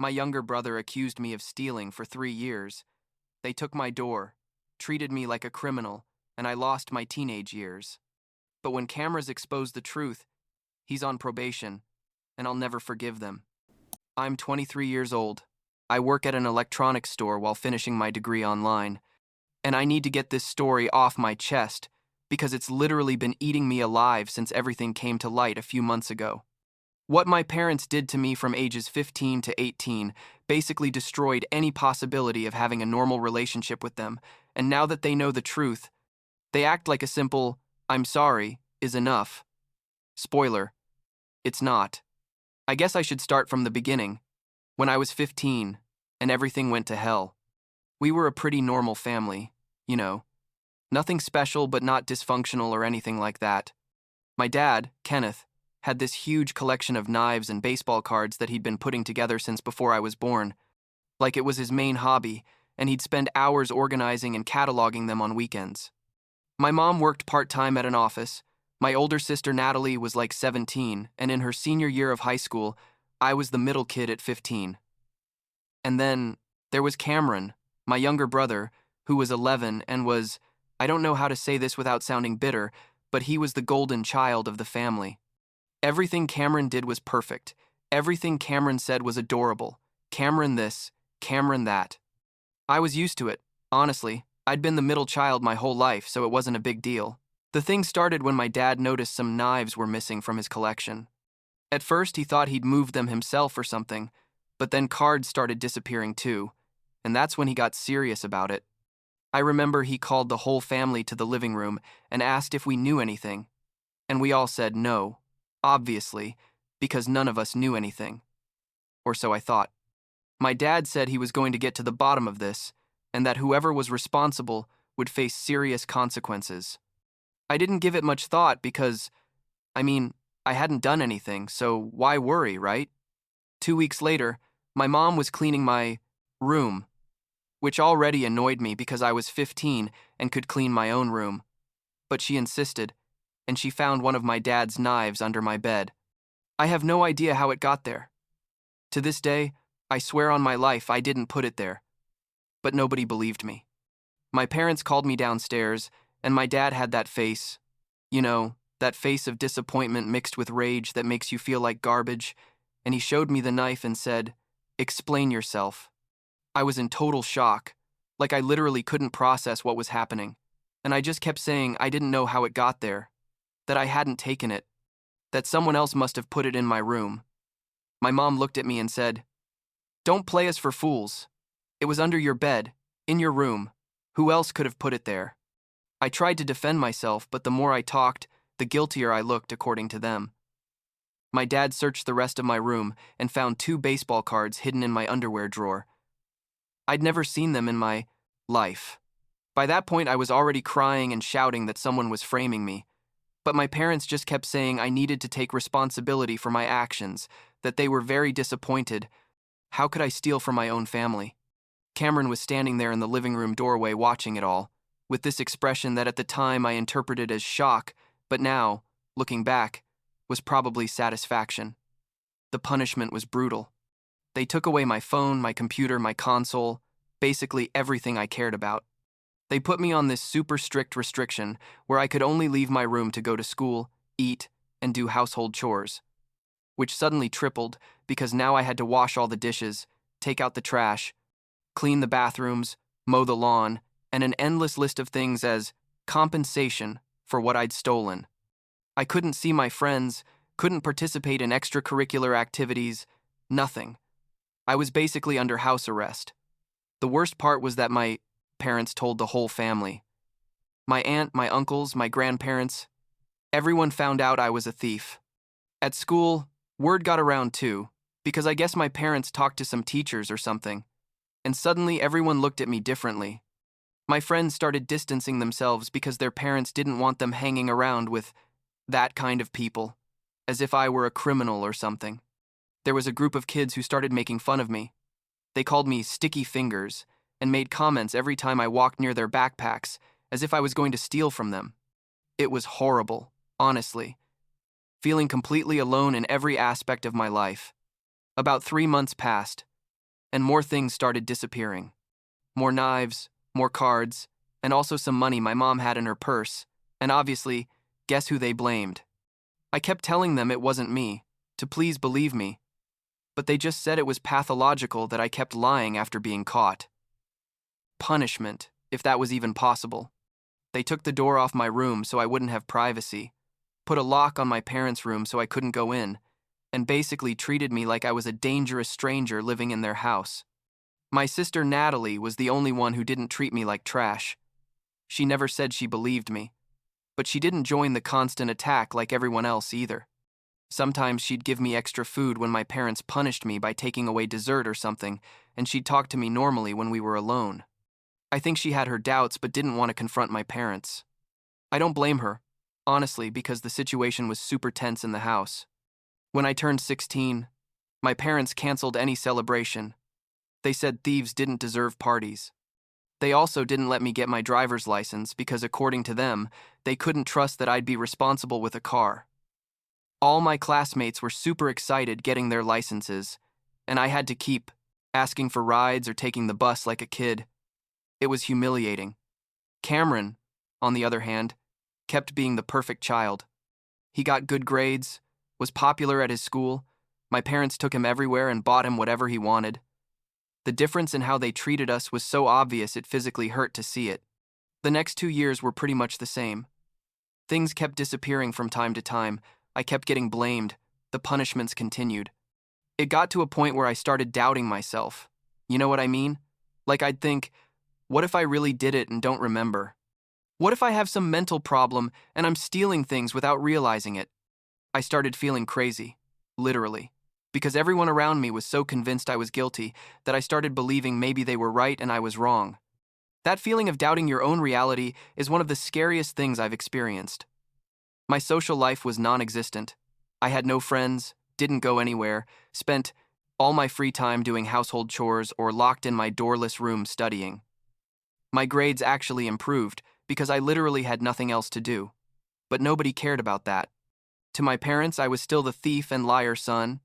My younger brother accused me of stealing for 3 years. They took my door, treated me like a criminal, and I lost my teenage years. But when cameras expose the truth, he's on probation, and I'll never forgive them. I'm 23 years old. I work at an electronics store while finishing my degree online, and I need to get this story off my chest because it's literally been eating me alive since everything came to light a few months ago. What my parents did to me from ages 15 to 18 basically destroyed any possibility of having a normal relationship with them, and now that they know the truth, they act like a simple, "I'm sorry," is enough. Spoiler, it's not. I guess I should start from the beginning. When I was 15, and everything went to hell. We were a pretty normal family, you know. Nothing special but not dysfunctional or anything like that. My dad, Kenneth, had this huge collection of knives and baseball cards that he'd been putting together since before I was born. Like it was his main hobby, and he'd spend hours organizing and cataloging them on weekends. My mom worked part-time at an office. My older sister Natalie was like 17, and in her senior year of high school, I was the middle kid at 15. And then there was Cameron, my younger brother, who was 11 and was, I don't know how to say this without sounding bitter, but he was the golden child of the family. Everything Cameron did was perfect. Everything Cameron said was adorable. Cameron this, Cameron that. I was used to it, honestly. I'd been the middle child my whole life, so it wasn't a big deal. The thing started when my dad noticed some knives were missing from his collection. At first, he thought he'd moved them himself or something, but then cards started disappearing too, and that's when he got serious about it. I remember he called the whole family to the living room and asked if we knew anything, and we all said no, obviously, because none of us knew anything. Or so I thought. My dad said he was going to get to the bottom of this, and that whoever was responsible would face serious consequences. I didn't give it much thought because, I hadn't done anything, so why worry, right? 2 weeks later, my mom was cleaning my room, which already annoyed me because I was 15 and could clean my own room. But she insisted, and she found one of my dad's knives under my bed. I have no idea how it got there. To this day, I swear on my life I didn't put it there. But nobody believed me. My parents called me downstairs, and my dad had that face, that face of disappointment mixed with rage that makes you feel like garbage, and he showed me the knife and said, "Explain yourself." I was in total shock, like I literally couldn't process what was happening, and I just kept saying I didn't know how it got there, that I hadn't taken it, that someone else must have put it in my room. My mom looked at me and said, "Don't play us for fools. It was under your bed, in your room. Who else could have put it there?" I tried to defend myself, but the more I talked, the guiltier I looked according to them. My dad searched the rest of my room and found 2 baseball cards hidden in my underwear drawer. I'd never seen them in my life. By that point, I was already crying and shouting that someone was framing me. But my parents just kept saying I needed to take responsibility for my actions, that they were very disappointed. How could I steal from my own family? Cameron was standing there in the living room doorway watching it all, with this expression that at the time I interpreted as shock, but now, looking back, was probably satisfaction. The punishment was brutal. They took away my phone, my computer, my console, basically everything I cared about. They put me on this super strict restriction where I could only leave my room to go to school, eat, and do household chores, which suddenly tripled because now I had to wash all the dishes, take out the trash, clean the bathrooms, mow the lawn, and an endless list of things as compensation for what I'd stolen. I couldn't see my friends, couldn't participate in extracurricular activities, nothing. I was basically under house arrest. The worst part was that my parents told the whole family. My aunt, my uncles, my grandparents, everyone found out I was a thief. At school, word got around too, because I guess my parents talked to some teachers or something, and suddenly everyone looked at me differently. My friends started distancing themselves because their parents didn't want them hanging around with that kind of people, as if I were a criminal or something. There was a group of kids who started making fun of me. They called me sticky fingers and made comments every time I walked near their backpacks, as if I was going to steal from them. It was horrible, honestly. Feeling completely alone in every aspect of my life. About 3 months passed. and more things started disappearing. More knives, more cards, and also some money my mom had in her purse, and obviously, guess who they blamed? I kept telling them it wasn't me, to please believe me, but they just said it was pathological that I kept lying after being caught. Punishment, if that was even possible. They took the door off my room so I wouldn't have privacy, put a lock on my parents' room so I couldn't go in, and basically treated me like I was a dangerous stranger living in their house. My sister Natalie was the only one who didn't treat me like trash. She never said she believed me, but she didn't join the constant attack like everyone else either. Sometimes she'd give me extra food when my parents punished me by taking away dessert or something, and she'd talk to me normally when we were alone. I think she had her doubts but didn't want to confront my parents. I don't blame her, honestly, because the situation was super tense in the house. When I turned 16, my parents canceled any celebration. They said thieves didn't deserve parties. They also didn't let me get my driver's license because, according to them, they couldn't trust that I'd be responsible with a car. All my classmates were super excited getting their licenses, and I had to keep asking for rides or taking the bus like a kid. It was humiliating. Cameron, on the other hand, kept being the perfect child. He got good grades, was popular at his school. My parents took him everywhere and bought him whatever he wanted. The difference in how they treated us was so obvious it physically hurt to see it. The next 2 years were pretty much the same. Things kept disappearing from time to time. I kept getting blamed. The punishments continued. It got to a point where I started doubting myself. You know what I mean? Like I'd think, what if I really did it and don't remember? What if I have some mental problem and I'm stealing things without realizing it? I started feeling crazy, literally, because everyone around me was so convinced I was guilty that I started believing maybe they were right and I was wrong. That feeling of doubting your own reality is one of the scariest things I've experienced. My social life was non-existent. I had no friends, didn't go anywhere, spent all my free time doing household chores or locked in my doorless room studying. My grades actually improved because I literally had nothing else to do. But nobody cared about that. To my parents, I was still the thief and liar son.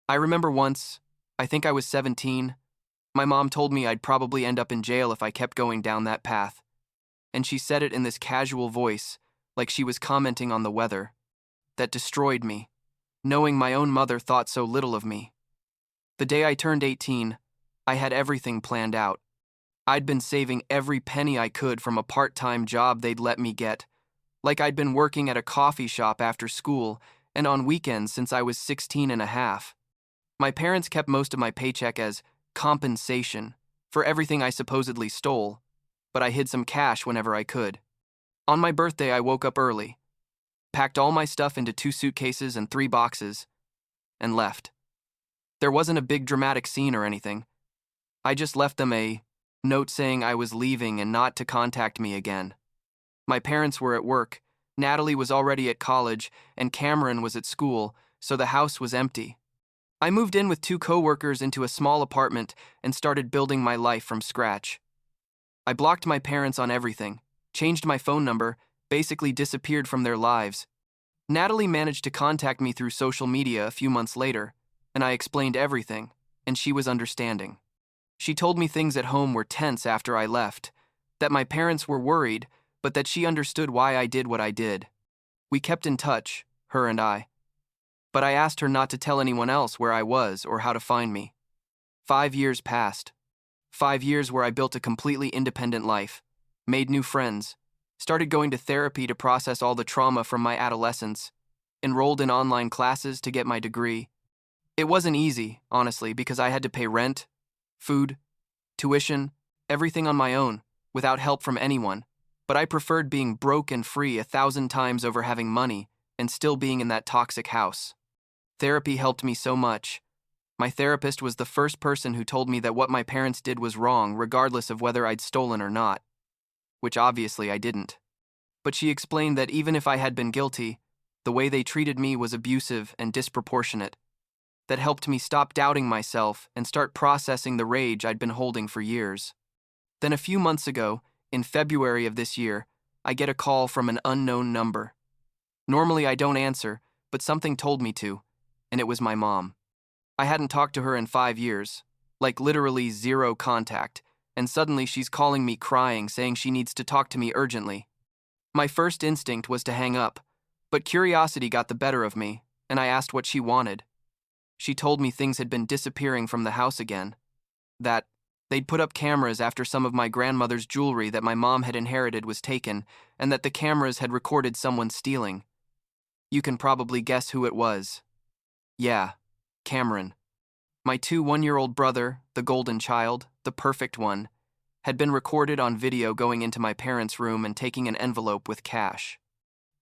I remember once, I think I was 17, my mom told me I'd probably end up in jail if I kept going down that path. And she said it in this casual voice, like she was commenting on the weather. That destroyed me, knowing my own mother thought so little of me. The day I turned 18, I had everything planned out. I'd been saving every penny I could from a part-time job they'd let me get, like I'd been working at a coffee shop after school and on weekends since I was 16 and a half. My parents kept most of my paycheck as compensation for everything I supposedly stole, but I hid some cash whenever I could. On my birthday, I woke up early, packed all my stuff into 2 suitcases and 3 boxes, and left. There wasn't a big dramatic scene or anything. I just left them a note saying I was leaving and not to contact me again. My parents were at work, Natalie was already at college, and Cameron was at school, so the house was empty. I moved in with 2 coworkers into a small apartment and started building my life from scratch. I blocked my parents on everything, changed my phone number, basically disappeared from their lives. Natalie managed to contact me through social media a few months later, and I explained everything, and she was understanding. She told me things at home were tense after I left, that my parents were worried, but that she understood why I did what I did. We kept in touch, her and I. But I asked her not to tell anyone else where I was or how to find me. 5 years passed. 5 years where I built a completely independent life, made new friends, started going to therapy to process all the trauma from my adolescence, enrolled in online classes to get my degree. It wasn't easy, honestly, because I had to pay rent, food, tuition, everything on my own, without help from anyone. But I preferred being broke and free 1,000 times over having money and still being in that toxic house. Therapy helped me so much. My therapist was the first person who told me that what my parents did was wrong, regardless of whether I'd stolen or not, which obviously I didn't. But she explained that even if I had been guilty, the way they treated me was abusive and disproportionate. That helped me stop doubting myself and start processing the rage I'd been holding for years. Then a few months ago, in February of this year, I get a call from an unknown number. Normally I don't answer, but something told me to, and it was my mom. I hadn't talked to her in 5 years, like literally zero contact, and suddenly she's calling me crying, saying she needs to talk to me urgently. My first instinct was to hang up, but curiosity got the better of me, and I asked what she wanted. She told me things had been disappearing from the house again, that they'd put up cameras after some of my grandmother's jewelry that my mom had inherited was taken, and that the cameras had recorded someone stealing. You can probably guess who it was. Yeah, Cameron. My 1-year-old brother, the golden child, the perfect one, had been recorded on video going into my parents' room and taking an envelope with cash.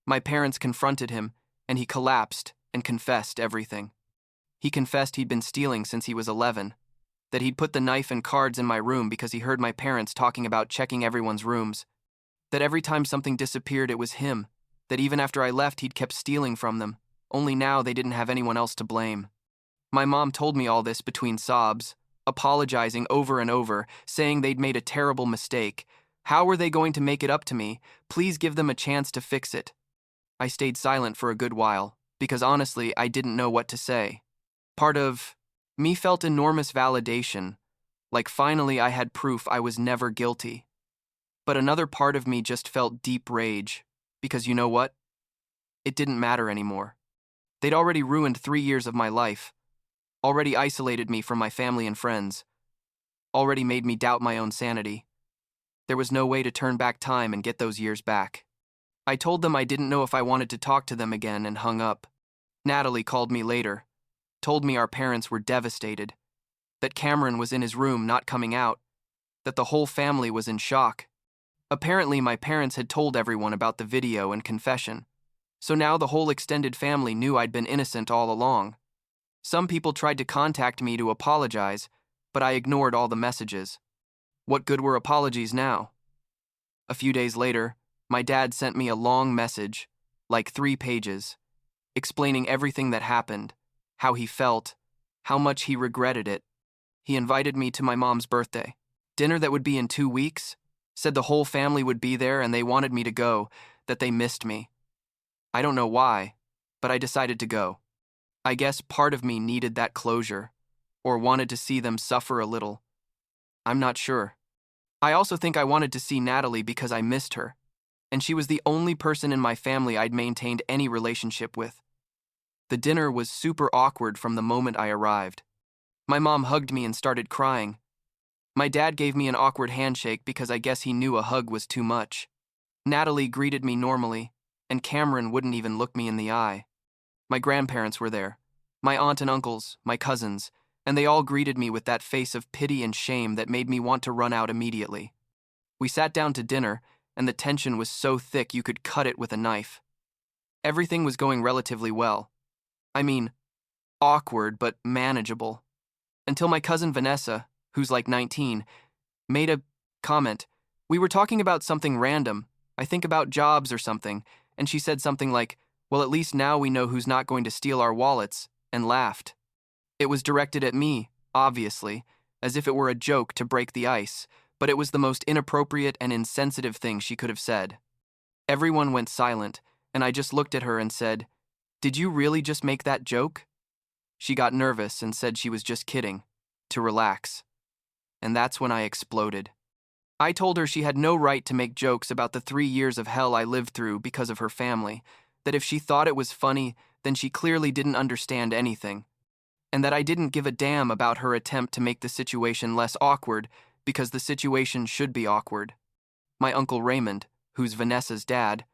My parents confronted him, and he collapsed and confessed everything. He confessed he'd been stealing since he was 11, that he'd put the knife and cards in my room because he heard my parents talking about checking everyone's rooms, that every time something disappeared it was him, that even after I left he'd kept stealing from them, only now they didn't have anyone else to blame. My mom told me all this between sobs, apologizing over and over, saying they'd made a terrible mistake. How were they going to make it up to me? Please give them a chance to fix it. I stayed silent for a good while, because honestly I didn't know what to say. Part of me felt enormous validation, like finally I had proof I was never guilty. But another part of me just felt deep rage, because you know what? It didn't matter anymore. They'd already ruined 3 years of my life, already isolated me from my family and friends, already made me doubt my own sanity. There was no way to turn back time and get those years back. I told them I didn't know if I wanted to talk to them again and hung up. Natalie called me later, told me our parents were devastated, that Cameron was in his room not coming out, that the whole family was in shock. Apparently my parents had told everyone about the video and confession, so now the whole extended family knew I'd been innocent all along. Some people tried to contact me to apologize, but I ignored all the messages. What good were apologies now? A few days later, my dad sent me a long message, like 3 pages, explaining everything that happened, how he felt, how much he regretted it. He invited me to my mom's birthday, dinner that would be in 2 weeks, said the whole family would be there and they wanted me to go, that they missed me. I don't know why, but I decided to go. I guess part of me needed that closure, or wanted to see them suffer a little. I'm not sure. I also think I wanted to see Natalie because I missed her, and she was the only person in my family I'd maintained any relationship with. The dinner was super awkward from the moment I arrived. My mom hugged me and started crying. My dad gave me an awkward handshake because I guess he knew a hug was too much. Natalie greeted me normally, and Cameron wouldn't even look me in the eye. My grandparents were there, my aunt and uncles, my cousins, and they all greeted me with that face of pity and shame that made me want to run out immediately. We sat down to dinner, and the tension was so thick you could cut it with a knife. Everything was going relatively well. I mean, awkward but manageable. Until my cousin Vanessa, who's like 19, made a comment. We were talking about something random, I think about jobs or something, and she said something like, "Well, at least now we know who's not going to steal our wallets," and laughed. It was directed at me, obviously, as if it were a joke to break the ice, but it was the most inappropriate and insensitive thing she could have said. Everyone went silent, and I just looked at her and said, "Did you really just make that joke?" She got nervous and said she was just kidding, to relax. And that's when I exploded. I told her she had no right to make jokes about the 3 years of hell I lived through because of her family, that if she thought it was funny, then she clearly didn't understand anything, and that I didn't give a damn about her attempt to make the situation less awkward because the situation should be awkward. My Uncle Raymond, who's Vanessa's dad,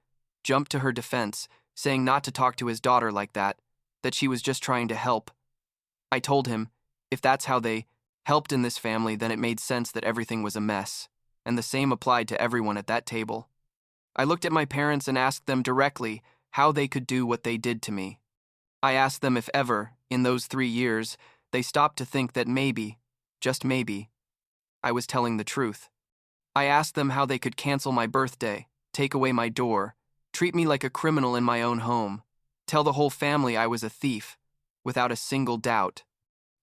jumped to her defense, saying not to talk to his daughter like that she was just trying to help. I told him, if that's how they helped in this family, then it made sense that everything was a mess, and the same applied to everyone at that table. I looked at my parents and asked them directly how they could do what they did to me. I asked them if ever, in those 3 years, they stopped to think that maybe, just maybe, I was telling the truth. I asked them how they could cancel my birthday, take away my door, treat me like a criminal in my own home, tell the whole family I was a thief, without a single doubt.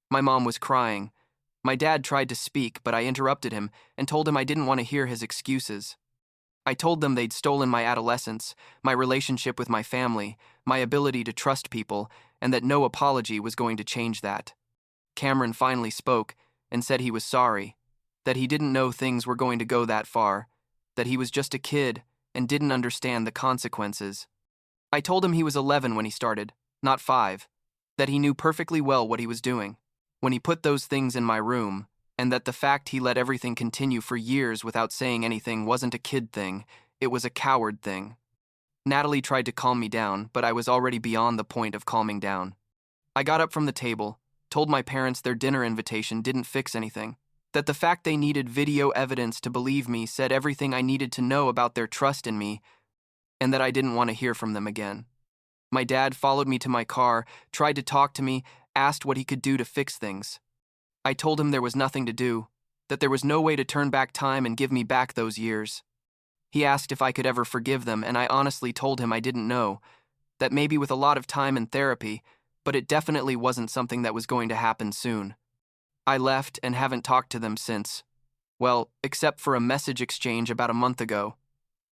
My mom was crying. My dad tried to speak, but I interrupted him and told him I didn't want to hear his excuses. I told them they'd stolen my adolescence, my relationship with my family, my ability to trust people, and that no apology was going to change that. Cameron finally spoke, and said he was sorry, that he didn't know things were going to go that far, that he was just a kid and didn't understand the consequences. I told him he was 11 when he started, not 5, that he knew perfectly well what he was doing when he put those things in my room, and that the fact he let everything continue for years without saying anything wasn't a kid thing, it was a coward thing. Natalie tried to calm me down, but I was already beyond the point of calming down. I got up from the table, told my parents their dinner invitation didn't fix anything, that the fact they needed video evidence to believe me said everything I needed to know about their trust in me, and that I didn't want to hear from them again. My dad followed me to my car, tried to talk to me, asked what he could do to fix things. I told him there was nothing to do, that there was no way to turn back time and give me back those years. He asked if I could ever forgive them, and I honestly told him I didn't know, that maybe with a lot of time and therapy, but it definitely wasn't something that was going to happen soon. I left and haven't talked to them since. Well, except for a message exchange about a month ago.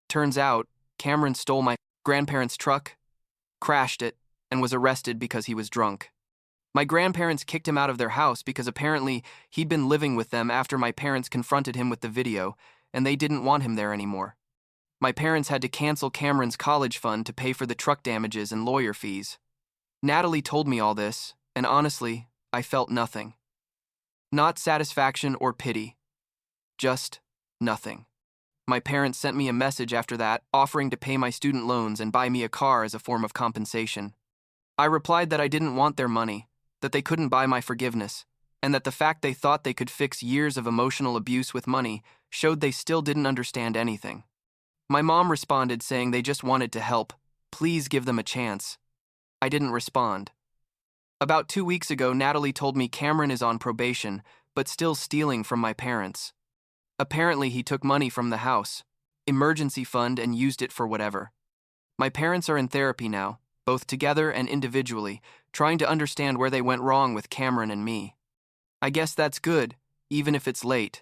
Turns out, Cameron stole my grandparents' truck, crashed it, and was arrested because he was drunk. My grandparents kicked him out of their house because apparently he'd been living with them after my parents confronted him with the video, and they didn't want him there anymore. My parents had to cancel Cameron's college fund to pay for the truck damages and lawyer fees. Natalie told me all this, and honestly, I felt nothing. Not satisfaction or pity. Just nothing. My parents sent me a message after that, offering to pay my student loans and buy me a car as a form of compensation. I replied that I didn't want their money, that they couldn't buy my forgiveness, and that the fact they thought they could fix years of emotional abuse with money showed they still didn't understand anything. My mom responded saying they just wanted to help. Please give them a chance. I didn't respond. About 2 weeks ago, Natalie told me Cameron is on probation, but still stealing from my parents. Apparently, he took money from the house, emergency fund, and used it for whatever. My parents are in therapy now, both together and individually, trying to understand where they went wrong with Cameron and me. I guess that's good, even if it's late.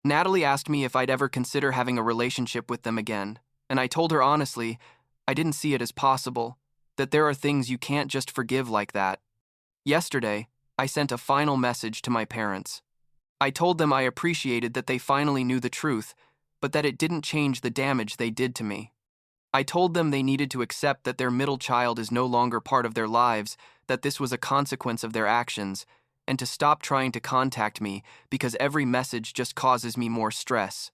Natalie asked me if I'd ever consider having a relationship with them again, and I told her honestly, I didn't see it as possible, that there are things you can't just forgive like that. Yesterday, I sent a final message to my parents. I told them I appreciated that they finally knew the truth, but that it didn't change the damage they did to me. I told them they needed to accept that their middle child is no longer part of their lives, that this was a consequence of their actions, and to stop trying to contact me because every message just causes me more stress.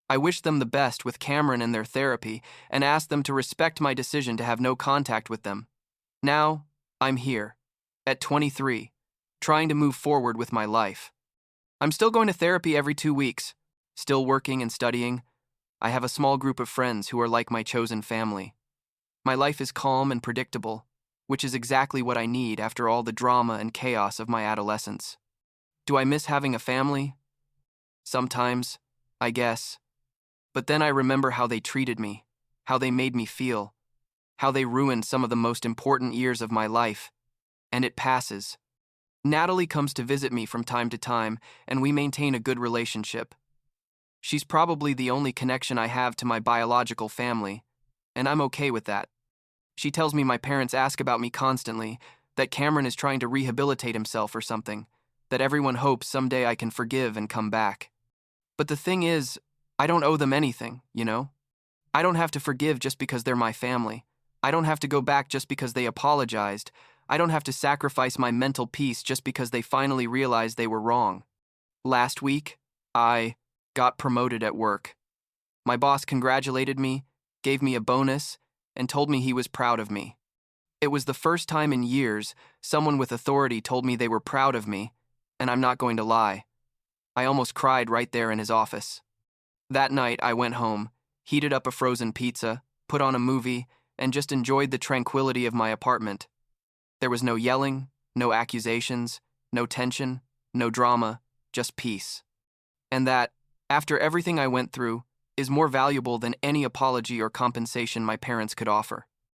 I wished them the best with Cameron and their therapy and asked them to respect my decision to have no contact with them. Now, I'm here, at 23, trying to move forward with my life. I'm still going to therapy every 2 weeks, still working and studying. I have a small group of friends who are like my chosen family. My life is calm and predictable, which is exactly what I need after all the drama and chaos of my adolescence. Do I miss having a family? Sometimes, I guess. But then I remember how they treated me, how they made me feel, how they ruined some of the most important years of my life. And it passes. Natalie comes to visit me from time to time, and we maintain a good relationship. She's probably the only connection I have to my biological family, and I'm okay with that. She tells me my parents ask about me constantly, that Cameron is trying to rehabilitate himself or something, that everyone hopes someday I can forgive and come back. But the thing is, I don't owe them anything, you know? I don't have to forgive just because they're my family. I don't have to go back just because they apologized. I don't have to sacrifice my mental peace just because they finally realized they were wrong. Last week, I got promoted at work. My boss congratulated me, gave me a bonus, and told me he was proud of me. It was the first time in years someone with authority told me they were proud of me, and I'm not going to lie. I almost cried right there in his office. That night, I went home, heated up a frozen pizza, put on a movie, and just enjoyed the tranquility of my apartment. There was no yelling, no accusations, no tension, no drama, just peace. And that, after everything I went through, is more valuable than any apology or compensation my parents could offer.